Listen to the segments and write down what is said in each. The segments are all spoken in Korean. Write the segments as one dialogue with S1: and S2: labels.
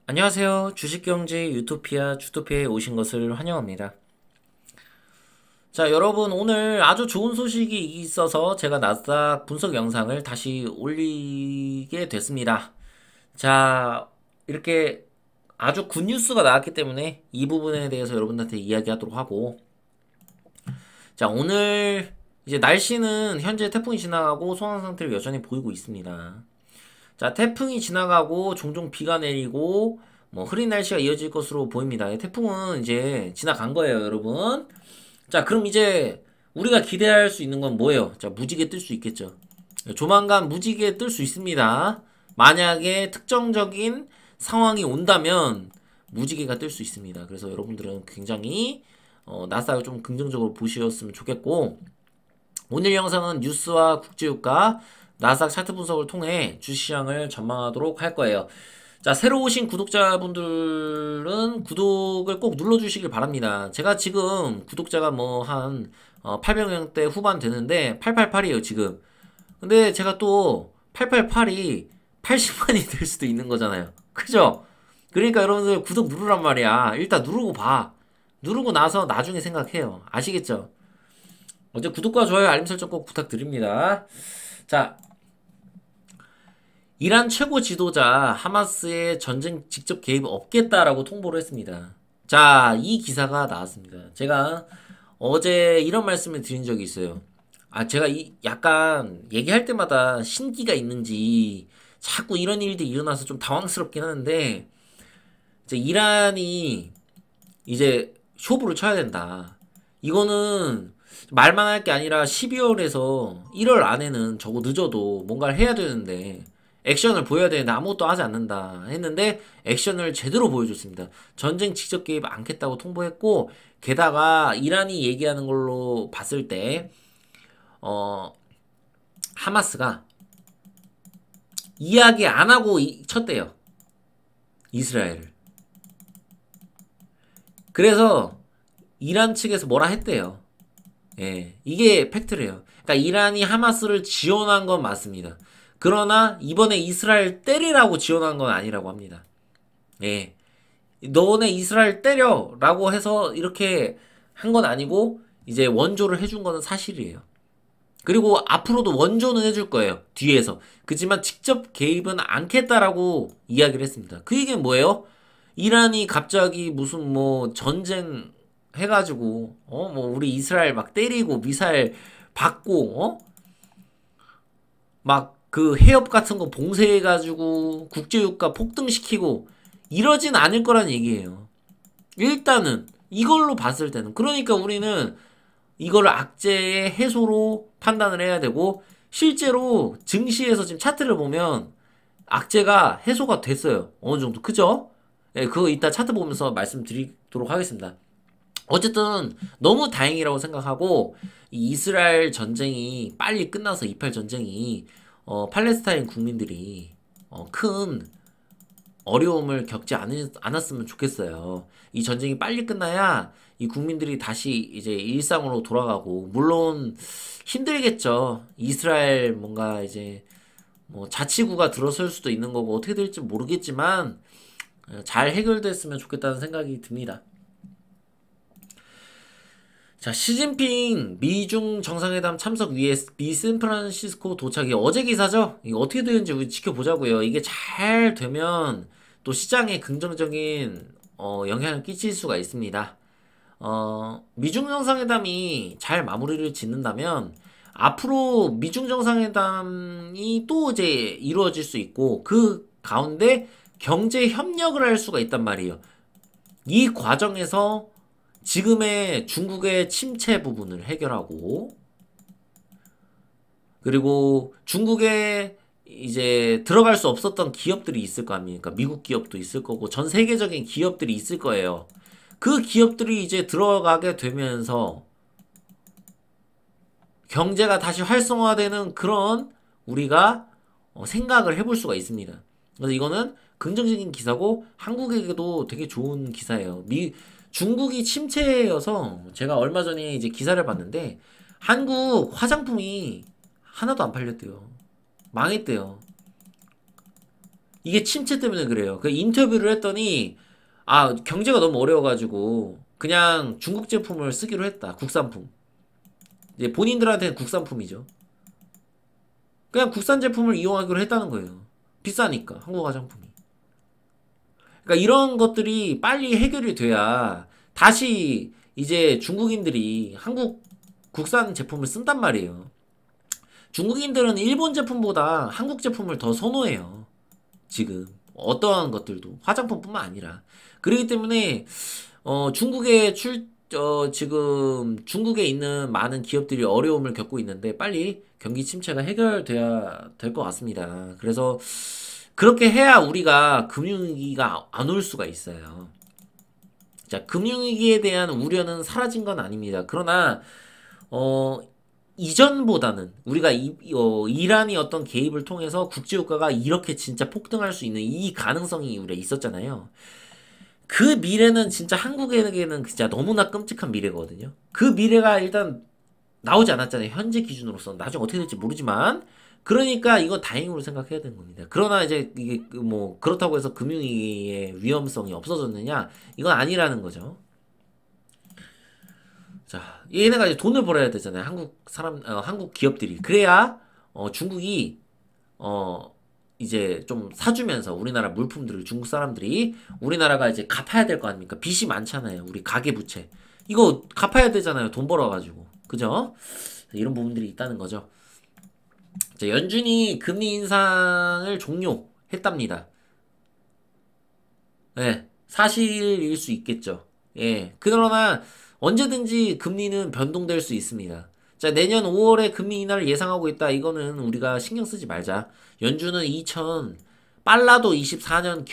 S1: 안녕하세요. 주식경제 유토피아 주토피아에 오신 것을 환영합니다. 자, 여러분 오늘 아주 좋은 소식이 있어서 제가 나스닥 분석 영상을 다시 올리게 됐습니다. 자, 이렇게 아주 굿뉴스가 나왔기 때문에 이 부분에 대해서 여러분들한테 이야기하도록 하고, 자, 오늘 이제 날씨는 현재 태풍이 지나가고 소강 상태를 여전히 보이고 있습니다. 자, 태풍이 지나가고 종종 비가 내리고 뭐 흐린 날씨가 이어질 것으로 보입니다. 태풍은 이제 지나간 거예요, 여러분. 자, 그럼 이제 우리가 기대할 수 있는 건 뭐예요? 자, 무지개 뜰 수 있겠죠. 조만간 무지개 뜰 수 있습니다. 만약에 특정적인 상황이 온다면 무지개가 뜰 수 있습니다. 그래서 여러분들은 굉장히 나스닥을 좀 긍정적으로 보셨으면 좋겠고, 오늘 영상은 뉴스와 국제유가, 나스닥 차트 분석을 통해 주시장을 전망하도록 할 거예요. 자, 새로 오신 구독자분들은 구독을 꼭 눌러주시길 바랍니다. 제가 지금 구독자가 뭐 한 800명대 후반 되는데 888이에요 지금. 근데 제가 또 888이 80만이 될 수도 있는 거잖아요. 그죠? 그러니까 여러분들 구독 누르란 말이야. 일단 누르고 봐. 누르고 나서 나중에 생각해요. 아시겠죠? 먼저 구독과 좋아요, 알림 설정 꼭 부탁드립니다. 자, 이란 최고 지도자 하마스의 전쟁 직접 개입 없겠다라고 통보를 했습니다. 자, 이 기사가 나왔습니다. 제가 어제 이런 말씀을 드린 적이 있어요. 제가 약간 얘기할 때마다 신기가 있는지 자꾸 이런 일들이 일어나서 좀 당황스럽긴 하는데, 이제 이란이 이제 쇼부를 쳐야 된다. 이거는 말만 할 게 아니라 12월에서 1월 안에는 적어 늦어도 뭔가를 해야 되는데, 액션을 보여야 되는데 아무것도 하지 않는다 했는데 액션을 제대로 보여줬습니다. 전쟁 직접 개입 않겠다고 통보했고, 게다가 이란이 얘기하는 걸로 봤을 때 하마스가 이야기 안 하고 쳤대요, 이스라엘을. 그래서 이란 측에서 뭐라 했대요. 예, 이게 팩트래요. 그러니까 이란이 하마스를 지원한 건 맞습니다. 그러나 이번에 이스라엘 때리라고 지원한 건 아니라고 합니다. 예, 너네 이스라엘 때려라고 해서 이렇게 한 건 아니고 이제 원조를 해준 거는 사실이에요. 그리고 앞으로도 원조는 해줄 거예요, 뒤에서. 그지만 직접 개입은 않겠다라고 이야기를 했습니다. 그 얘기는 뭐예요? 이란이 갑자기 무슨 뭐 전쟁 해가지고 뭐 우리 이스라엘 막 때리고 미사일 받고 막 그 해협 같은 거 봉쇄해가지고 국제유가 폭등시키고 이러진 않을 거란 얘기예요. 일단은 이걸로 봤을 때는. 그러니까 우리는 이거를 악재의 해소로 판단을 해야 되고, 실제로 증시에서 지금 차트를 보면 악재가 해소가 됐어요. 어느 정도. 그죠? 예, 그거 이따 차트 보면서 말씀드리도록 하겠습니다. 어쨌든 너무 다행이라고 생각하고, 이 이스라엘 전쟁이 빨리 끝나서 28 전쟁이 팔레스타인 국민들이 큰 어려움을 겪지 않았으면 좋겠어요. 이 전쟁이 빨리 끝나야 이 국민들이 다시 이제 일상으로 돌아가고, 물론 힘들겠죠. 이스라엘 뭔가 이제 뭐 자치구가 들어설 수도 있는 거고 어떻게 될지 모르겠지만 잘 해결됐으면 좋겠다는 생각이 듭니다. 자, 시진핑 미중 정상회담 참석 위해 미 샌프란시스코 도착이 어제 기사죠? 이거 어떻게 되는지 우리 지켜보자고요. 이게 잘 되면 또 시장에 긍정적인 영향을 끼칠 수가 있습니다. 미중 정상회담이 잘 마무리를 짓는다면 앞으로 미중 정상회담이 또 이제 이루어질 수 있고, 그 가운데 경제 협력을 할 수가 있단 말이에요. 이 과정에서 지금의 중국의 침체 부분을 해결하고, 그리고 중국에 이제 들어갈 수 없었던 기업들이 있을 거 아닙니까? 미국 기업도 있을 거고 전 세계적인 기업들이 있을 거예요. 그 기업들이 이제 들어가게 되면서 경제가 다시 활성화되는 그런 우리가 생각을 해볼 수가 있습니다. 그래서 이거는 긍정적인 기사고 한국에게도 되게 좋은 기사예요. 중국이 침체여서 제가 얼마 전에 이제 기사를 봤는데 한국 화장품이 하나도 안 팔렸대요. 망했대요. 이게 침체 때문에 그래요. 그 인터뷰를 했더니 아 경제가 너무 어려워가지고 그냥 중국 제품을 쓰기로 했다. 국산품. 이제 본인들한테는 국산품이죠. 그냥 국산 제품을 이용하기로 했다는 거예요. 비싸니까 한국 화장품이. 그러니까 이런 것들이 빨리 해결이 돼야 다시 이제 중국인들이 한국 국산 제품을 쓴단 말이에요. 중국인들은 일본 제품보다 한국 제품을 더 선호해요. 지금 어떠한 것들도 화장품뿐만 아니라 그렇기 때문에 중국에 지금 중국에 있는 많은 기업들이 어려움을 겪고 있는데 빨리 경기 침체가 해결돼야 될 것 같습니다. 그래서 그렇게 해야 우리가 금융위기가 안 올 수가 있어요. 자, 금융위기에 대한 우려는 사라진 건 아닙니다. 그러나 어, 이전보다는 우리가 이란이 어떤 개입을 통해서 국제유가가 이렇게 진짜 폭등할 수 있는 이 가능성이 우리가 있었잖아요. 그 미래는 진짜 한국에게는 진짜 너무나 끔찍한 미래거든요. 그 미래가 일단 나오지 않았잖아요. 현재 기준으로서 나중에 어떻게 될지 모르지만 그러니까 이건 다행으로 생각해야 되는 겁니다. 그러나 이제 이게 뭐 그렇다고 해서 금융위기의 위험성이 없어졌느냐? 이건 아니라는 거죠. 자, 얘네가 이제 돈을 벌어야 되잖아요. 한국 기업들이. 그래야, 중국이, 어, 이제 좀 사주면서 우리나라 물품들을 중국 사람들이 우리나라가 이제 갚아야 될 거 아닙니까? 빚이 많잖아요. 우리 가계부채. 이거 갚아야 되잖아요. 돈 벌어가지고. 그죠? 이런 부분들이 있다는 거죠. 자, 연준이 금리 인상을 종료했답니다. 예, 사실일 수 있겠죠. 예, 그러나 언제든지 금리는 변동될 수 있습니다. 자, 내년 5월에 금리 인하를 예상하고 있다. 이거는 우리가 신경 쓰지 말자. 연준은 빨라도 24년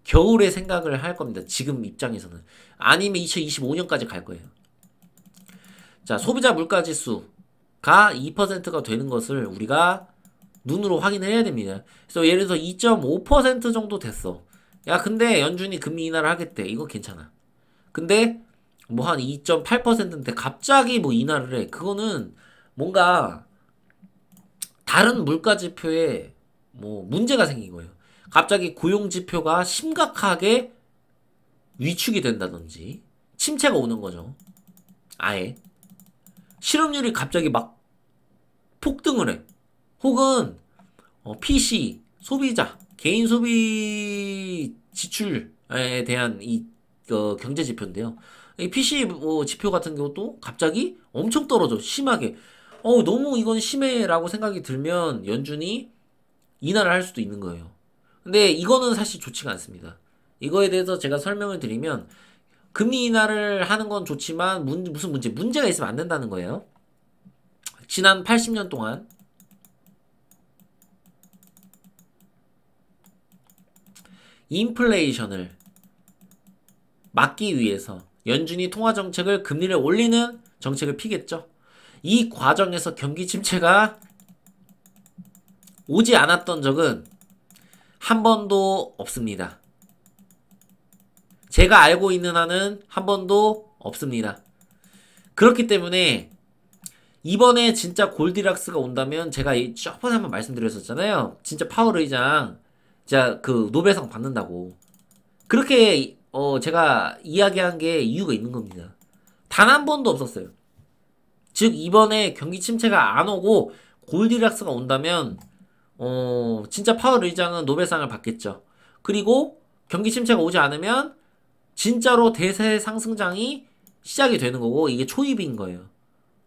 S1: 겨울에 생각을 할 겁니다. 지금 입장에서는. 아니면 2025년까지 갈 거예요. 자, 소비자 물가지수가 2%가 되는 것을 우리가 눈으로 확인을 해야 됩니다. 그래서 예를 들어서 2.5% 정도 됐어. 야, 근데 연준이 금리 인하를 하겠대. 이거 괜찮아. 근데 뭐 한 2.8%인데 갑자기 뭐 인하를 해. 그거는 뭔가 다른 물가 지표에 뭐 문제가 생긴 거예요. 갑자기 고용 지표가 심각하게 위축이 된다든지 침체가 오는 거죠. 아예 실업률이 갑자기 막 폭등을 해. 혹은 PC 소비자 개인 소비 지출에 대한 이 경제 지표인데요. 이 PC 지표 같은 경우도 갑자기 엄청 떨어져. 심하게. 너무 이건 심해라고 생각이 들면 연준이 인하를 할 수도 있는 거예요. 근데 이거는 사실 좋지가 않습니다. 이거에 대해서 제가 설명을 드리면 금리 인하를 하는 건 좋지만 무슨 문제가 있으면 안 된다는 거예요. 지난 80년 동안 인플레이션을 막기 위해서 연준이 통화정책을 금리를 올리는 정책을 피겠죠. 이 과정에서 경기 침체가 오지 않았던 적은 한 번도 없습니다. 제가 알고 있는 한은 한 번도 없습니다. 그렇기 때문에 이번에 진짜 골디락스가 온다면 제가 저번에 한번 말씀드렸었잖아요. 진짜 파월 의장 진짜 그 노벨상 받는다고. 그렇게 제가 이야기한 게 이유가 있는 겁니다. 단 한 번도 없었어요. 즉 이번에 경기 침체가 안 오고 골디락스가 온다면 진짜 파월 의장은 노벨상을 받겠죠. 그리고 경기 침체가 오지 않으면 진짜로 대세 상승장이 시작이 되는 거고 이게 초입인 거예요.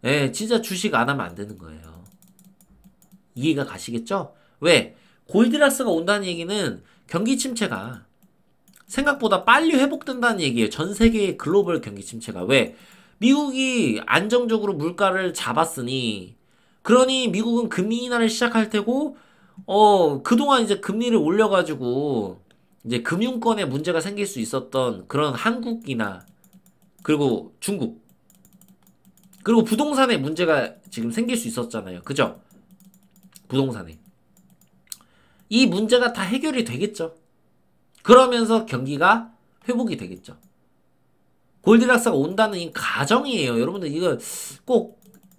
S1: 예, 진짜 주식 안 하면 안 되는 거예요. 이해가 가시겠죠? 왜? 골디락스가 온다는 얘기는 경기 침체가 생각보다 빨리 회복된다는 얘기예요. 전 세계의 글로벌 경기 침체가. 왜? 미국이 안정적으로 물가를 잡았으니 그러니 미국은 금리 인하를 시작할 테고 그동안 이제 금리를 올려가지고 이제 금융권에 문제가 생길 수 있었던 그런 한국이나 그리고 중국 그리고 부동산에 문제가 지금 생길 수 있었잖아요. 그죠? 부동산에. 이 문제가 다 해결이 되겠죠. 그러면서 경기가 회복이 되겠죠. 골디락스가 온다는 이 가정이에요. 여러분들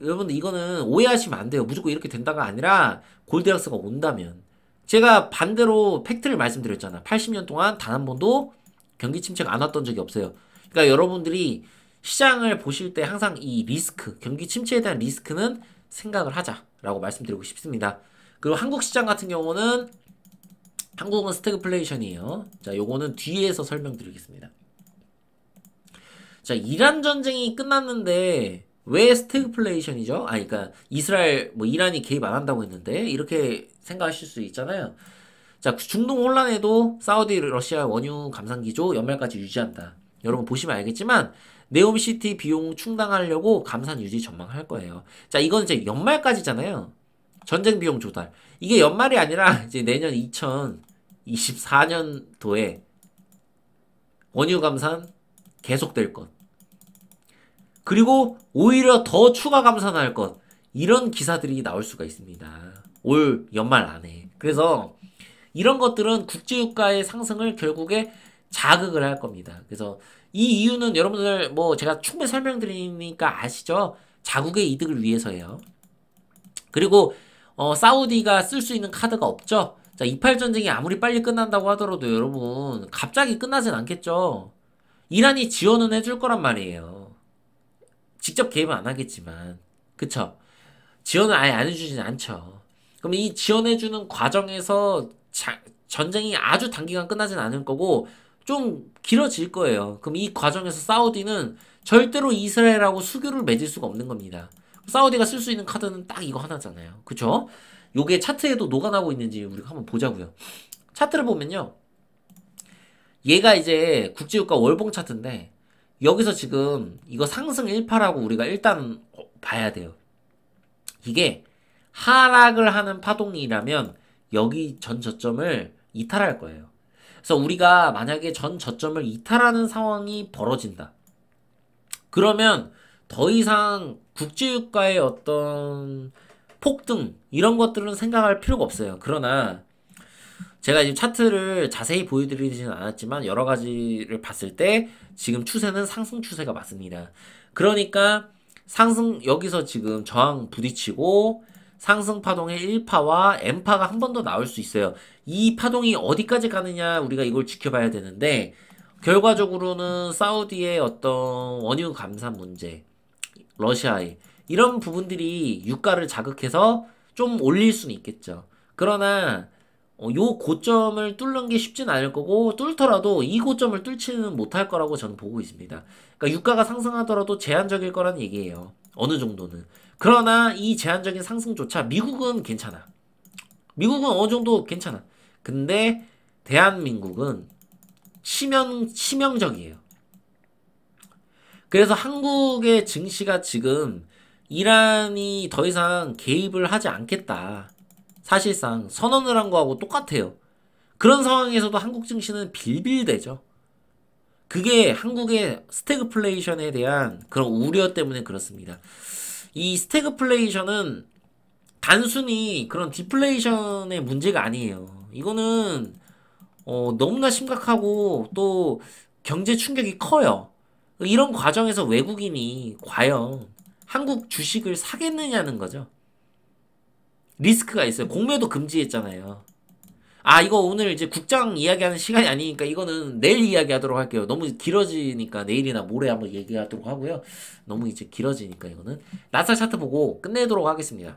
S1: 여러분들 이거는 오해하시면 안 돼요. 무조건 이렇게 된다가 아니라 골디락스가 온다면 제가 반대로 팩트를 말씀드렸잖아. 80년 동안 단 한 번도 경기 침체가 안 왔던 적이 없어요. 그러니까 여러분들이 시장을 보실 때 항상 이 리스크, 경기 침체에 대한 리스크는 생각을 하자라고 말씀드리고 싶습니다. 그리고 한국 시장 같은 경우는 한국은 스태그플레이션이에요. 자, 요거는 뒤에서 설명드리겠습니다. 자, 이란 전쟁이 끝났는데 왜 스태그플레이션이죠? 아, 그러니까 이스라엘 뭐 이란이 개입 안 한다고 했는데 이렇게 생각하실 수 있잖아요. 자, 중동 혼란에도 사우디 러시아 원유 감산 기조 연말까지 유지한다. 여러분 보시면 알겠지만 네옴시티 비용 충당하려고 감산 유지 전망할 거예요. 자, 이건 이제 연말까지잖아요. 전쟁 비용 조달. 이게 연말이 아니라 이제 내년 2024년도에 원유 감산 계속될 것. 그리고 오히려 더 추가 감산할 것. 이런 기사들이 나올 수가 있습니다. 올 연말 안에. 그래서 이런 것들은 국제유가의 상승을 결국에 자극을 할 겁니다. 그래서 이 이유는 여러분들 뭐 제가 충분히 설명드리니까 아시죠? 자국의 이득을 위해서예요. 그리고 사우디가 쓸 수 있는 카드가 없죠? 자, 이팔 전쟁이 아무리 빨리 끝난다고 하더라도 여러분 갑자기 끝나진 않겠죠? 이란이 지원은 해줄 거란 말이에요. 직접 개입은 안 하겠지만. 그쵸? 지원을 아예 안 해주진 않죠. 그럼 이 지원해주는 과정에서 전쟁이 아주 단기간 끝나진 않을 거고 좀 길어질 거예요. 그럼 이 과정에서 사우디는 절대로 이스라엘하고 수교를 맺을 수가 없는 겁니다. 사우디가 쓸 수 있는 카드는 딱 이거 하나잖아요. 그쵸? 요게 차트에도 녹아나고 있는지 우리가 한번 보자고요. 차트를 보면요. 얘가 이제 국제유가 월봉 차트인데 여기서 지금 이거 상승 1파라고 우리가 일단 봐야 돼요. 이게 하락을 하는 파동이라면 여기 전 저점을 이탈할 거예요. 그래서 우리가 만약에 전 저점을 이탈하는 상황이 벌어진다. 그러면 더 이상 국제유가의 어떤 폭등 이런 것들은 생각할 필요가 없어요. 그러나 제가 지금 차트를 자세히 보여드리지는 않았지만 여러 가지를 봤을 때 지금 추세는 상승 추세가 맞습니다. 그러니까 상승 여기서 지금 저항 부딪히고 상승 파동의 1파와 M파가 한 번 더 나올 수 있어요. 이 파동이 어디까지 가느냐 우리가 이걸 지켜봐야 되는데 결과적으로는 사우디의 어떤 원유 감산 문제, 러시아의 이런 부분들이 유가를 자극해서 좀 올릴 수는 있겠죠. 그러나 요 고점을 뚫는 게 쉽진 않을 거고 뚫더라도 이 고점을 뚫지는 못할 거라고 저는 보고 있습니다. 그러니까 유가가 상승하더라도 제한적일 거란 얘기예요. 어느 정도는. 그러나 이 제한적인 상승조차 미국은 괜찮아. 미국은 어느 정도 괜찮아. 근데 대한민국은 치명적이에요. 그래서 한국의 증시가 지금 이란이 더 이상 개입을 하지 않겠다. 사실상 선언을 한 거하고 똑같아요. 그런 상황에서도 한국 증시는 빌빌대죠. 그게 한국의 스태그플레이션에 대한 그런 우려 때문에 그렇습니다. 이 스태그플레이션은 단순히 그런 디플레이션의 문제가 아니에요. 이거는 너무나 심각하고 또 경제 충격이 커요. 이런 과정에서 외국인이 과연 한국 주식을 사겠느냐는 거죠. 리스크가 있어요. 공매도 금지했잖아요. 아, 이거 오늘 이제 국장 이야기하는 시간이 아니니까 이거는 내일 이야기하도록 할게요. 너무 길어지니까 내일이나 모레 한번 얘기하도록 하고요. 너무 이제 길어지니까 이거는 나스닥 차트 보고 끝내도록 하겠습니다.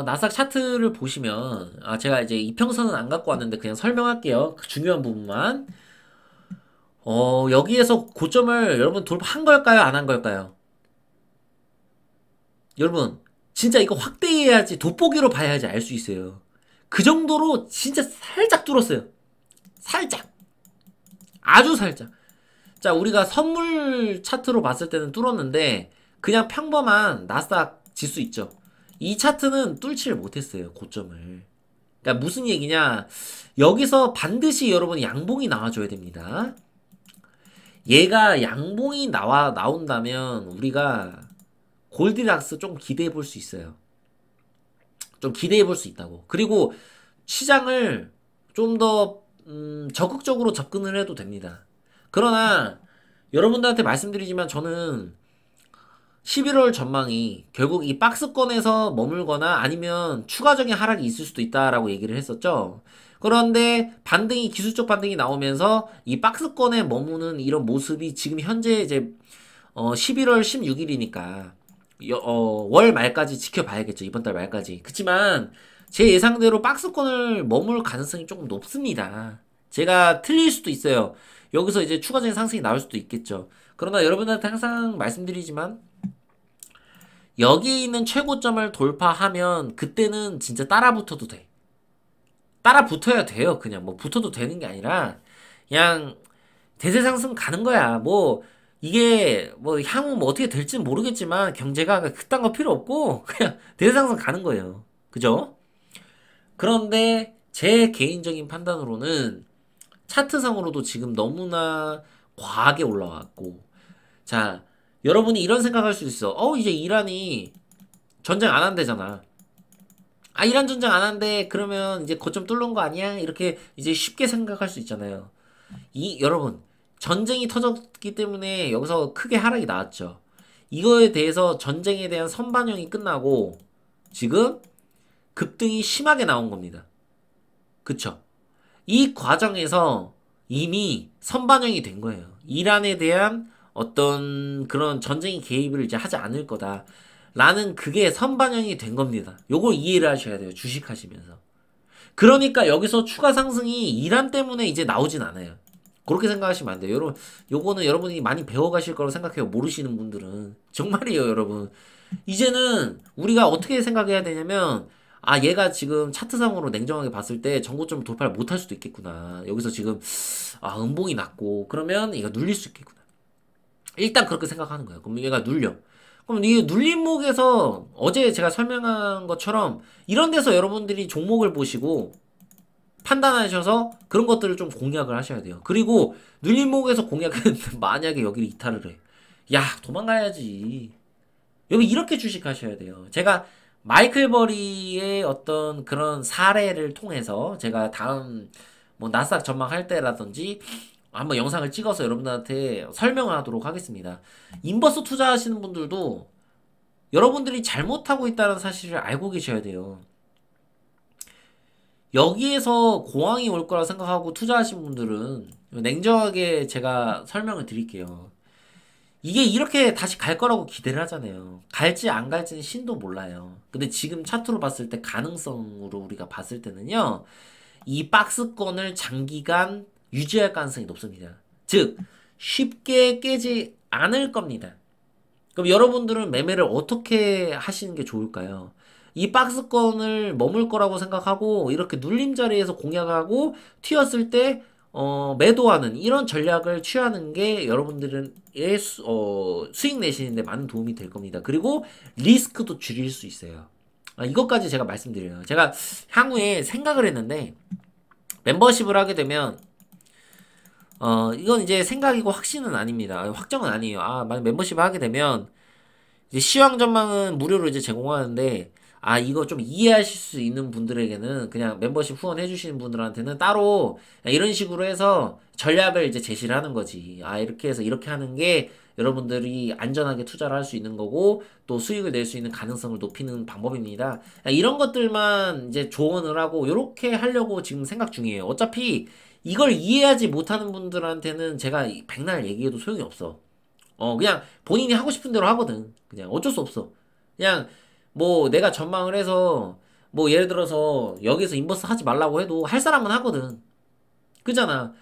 S1: 나스닥 차트를 보시면 제가 이제 이평선은 안 갖고 왔는데 그냥 설명할게요. 그 중요한 부분만. 여기에서 고점을 여러분 돌파한 걸까요? 안 한 걸까요? 여러분 진짜 이거 확대해야지 돋보기로 봐야지 알 수 있어요. 그 정도로 진짜 살짝 뚫었어요. 살짝. 아주 살짝. 자, 우리가 선물 차트로 봤을 때는 뚫었는데 그냥 평범한 나스닥 지수 있죠. 이 차트는 뚫지를 못했어요. 고점을. 그러니까 무슨 얘기냐. 여기서 반드시 여러분 양봉이 나와줘야 됩니다. 얘가 양봉이 나온다면 우리가 골디락스 좀 기대해 볼 수 있어요. 좀 기대해 볼 수 있다고. 그리고 시장을 좀 더 적극적으로 접근을 해도 됩니다. 그러나 여러분들한테 말씀드리지만 저는 11월 전망이 결국 이 박스권에서 머물거나 아니면 추가적인 하락이 있을 수도 있다라고 얘기를 했었죠. 그런데 반등이 기술적 반등이 나오면서 이 박스권에 머무는 이런 모습이 지금 현재 이제 11월 16일이니까 월 말까지 지켜봐야겠죠. 이번 달 말까지. 그치만 제 예상대로 박스권을 머물 가능성이 조금 높습니다. 제가 틀릴 수도 있어요. 여기서 이제 추가적인 상승이 나올 수도 있겠죠. 그러나 여러분한테 항상 말씀드리지만 여기에 있는 최고점을 돌파하면 그때는 진짜 따라 붙어도 돼. 따라 붙어야 돼요. 그냥 뭐 붙어도 되는 게 아니라 그냥 대세 상승 가는 거야. 뭐 이게 뭐 향후 뭐 어떻게 될지는 모르겠지만 경제가 그딴 거 필요 없고 그냥 대세 상승 가는 거예요. 그죠? 그런데 제 개인적인 판단으로는 차트상으로도 지금 너무나 과하게 올라왔고 자 여러분이 이런 생각할 수 있어. 이제 이란이 전쟁 안 한대잖아. 아 이란 전쟁 안 한대 그러면 이제 거점 뚫는 거 아니야? 이렇게 이제 쉽게 생각할 수 있잖아요. 여러분 전쟁이 터졌기 때문에 여기서 크게 하락이 나왔죠. 이거에 대해서 전쟁에 대한 선반영이 끝나고 지금 급등이 심하게 나온 겁니다. 그쵸? 이 과정에서 이미 선반영이 된 거예요. 이란에 대한 어떤 그런 전쟁의 개입을 이제 하지 않을 거다. 라는 그게 선반영이 된 겁니다. 요걸 이해를 하셔야 돼요. 주식하시면서. 그러니까 여기서 추가 상승이 이란 때문에 이제 나오진 않아요. 그렇게 생각하시면 안 돼요. 여러분, 요거는 여러분이 많이 배워가실 거라고 생각해요. 모르시는 분들은. 정말이에요, 여러분. 이제는 우리가 어떻게 생각해야 되냐면, 아, 얘가 지금 차트상으로 냉정하게 봤을 때 전고점을 돌파를 못할 수도 있겠구나. 여기서 지금, 아, 음봉이 났고, 그러면 얘가 눌릴 수 있겠구나. 일단 그렇게 생각하는 거예요. 그럼 얘가 눌려. 그럼 이 눌림목에서 어제 제가 설명한 것처럼 이런 데서 여러분들이 종목을 보시고 판단하셔서 그런 것들을 좀 공략을 하셔야 돼요. 그리고 눌림목에서 공략했는데 만약에 여기를 이탈을 해. 야, 도망가야지. 여기 이렇게 주식하셔야 돼요. 제가 마이클 버리의 어떤 그런 사례를 통해서 제가 다음 뭐 나스닥 전망할 때라든지 한번 영상을 찍어서 여러분들한테 설명을 하도록 하겠습니다. 인버스 투자하시는 분들도 여러분들이 잘못하고 있다는 사실을 알고 계셔야 돼요. 여기에서 공황이 올 거라 생각하고 투자하신 분들은 냉정하게 제가 설명을 드릴게요. 이게 이렇게 다시 갈 거라고 기대를 하잖아요. 갈지 안 갈지는 신도 몰라요. 근데 지금 차트로 봤을 때 가능성으로 우리가 봤을 때는요. 이 박스권을 장기간 유지할 가능성이 높습니다. 즉 쉽게 깨지 않을 겁니다. 그럼 여러분들은 매매를 어떻게 하시는 게 좋을까요? 이 박스권을 머물 거라고 생각하고 이렇게 눌림 자리에서 공략하고 튀었을 때 매도하는 이런 전략을 취하는 게 여러분들의 수익 내시는데 많은 도움이 될 겁니다. 그리고 리스크도 줄일 수 있어요. 이것까지 제가 말씀드려요. 제가 향후에 생각을 했는데 멤버십을 하게 되면 이건 이제 생각이고 확신은 아닙니다. 확정은 아니에요. 만약 멤버십을 하게 되면 이제 시황 전망은 무료로 이제 제공하는데 이거 좀 이해하실 수 있는 분들에게는 그냥 멤버십 후원해 주시는 분들한테는 따로 이런 식으로 해서 전략을 이제 제시를 하는 거지. 이렇게 해서 이렇게 하는 게 여러분들이 안전하게 투자를 할 수 있는 거고 또 수익을 낼 수 있는 가능성을 높이는 방법입니다. 이런 것들만 이제 조언을 하고 이렇게 하려고 지금 생각 중이에요. 어차피 이걸 이해하지 못하는 분들한테는 제가 백날 얘기해도 소용이 없어. 그냥 본인이 하고 싶은 대로 하거든. 그냥 어쩔 수 없어. 그냥 뭐 내가 전망을 해서 뭐 예를 들어서 여기서 인버스 하지 말라고 해도 할 사람은 하거든. 그잖아.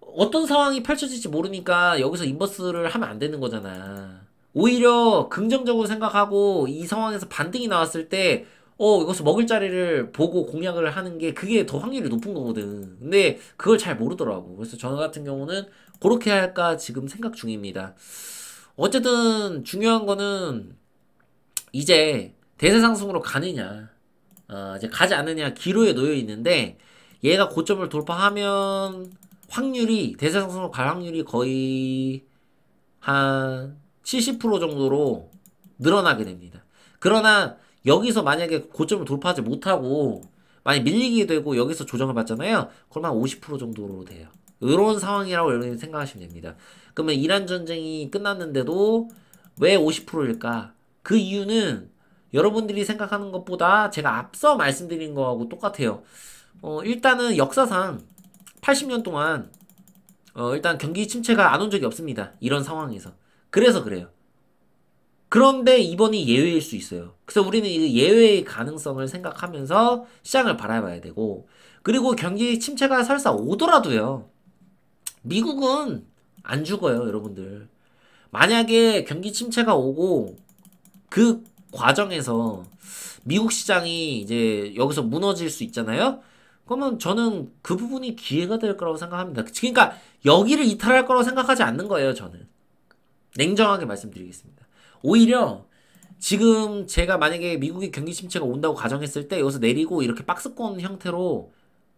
S1: 어떤 상황이 펼쳐질지 모르니까 여기서 인버스를 하면 안 되는 거잖아. 오히려 긍정적으로 생각하고 이 상황에서 반등이 나왔을 때 이것을 먹을 자리를 보고 공략을 하는 게 그게 더 확률이 높은 거거든. 근데 그걸 잘 모르더라고. 그래서 저 같은 경우는 그렇게 할까 지금 생각 중입니다. 어쨌든 중요한 거는 이제 대세상승으로 가느냐 이제 가지 않느냐 기로에 놓여 있는데 얘가 고점을 돌파하면 확률이 대세상승으로 갈 확률이 거의 한 70% 정도로 늘어나게 됩니다. 그러나 여기서 만약에 고점을 돌파하지 못하고 만약 밀리게 되고 여기서 조정을 받잖아요. 그러면 한 50% 정도로 돼요. 이런 상황이라고 여러분이 생각하시면 됩니다. 그러면 이란 전쟁이 끝났는데도 왜 50%일까? 그 이유는 여러분들이 생각하는 것보다 제가 앞서 말씀드린 거하고 똑같아요. 일단은 역사상 80년 동안 일단 경기 침체가 안 온 적이 없습니다. 이런 상황에서. 그래서 그래요. 그런데 이번이 예외일 수 있어요. 그래서 우리는 이 예외의 가능성을 생각하면서 시장을 바라봐야 되고, 그리고 경기 침체가 설사 오더라도요. 미국은 안 죽어요, 여러분들. 만약에 경기 침체가 오고 그 과정에서 미국 시장이 이제 여기서 무너질 수 있잖아요? 그러면 저는 그 부분이 기회가 될 거라고 생각합니다. 그러니까 여기를 이탈할 거라고 생각하지 않는 거예요, 저는. 냉정하게 말씀드리겠습니다. 오히려 지금 제가 만약에 미국의 경기 침체가 온다고 가정했을 때 여기서 내리고 이렇게 박스권 형태로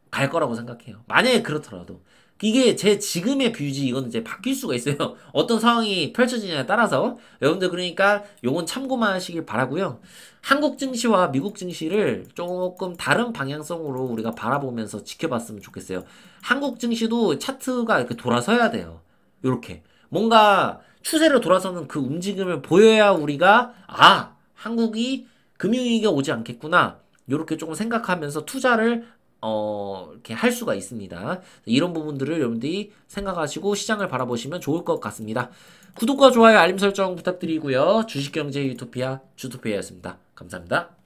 S1: 갈 거라고 생각해요. 만약에 그렇더라도. 이게 제 지금의 뷰지 이거는 이제 바뀔 수가 있어요. 어떤 상황이 펼쳐지냐에 따라서. 여러분들 그러니까 요건 참고만 하시길 바라고요. 한국 증시와 미국 증시를 조금 다른 방향성으로 우리가 바라보면서 지켜봤으면 좋겠어요. 한국 증시도 차트가 이렇게 돌아서야 돼요. 요렇게. 뭔가 추세로 돌아서는 그 움직임을 보여야 우리가 한국이 금융위기가 오지 않겠구나. 요렇게 조금 생각하면서 투자를 이렇게 할 수가 있습니다. 이런 부분들을 여러분들이 생각하시고 시장을 바라보시면 좋을 것 같습니다. 구독과 좋아요, 알림 설정 부탁드리고요. 주식경제 유토피아 주토피아였습니다. 감사합니다.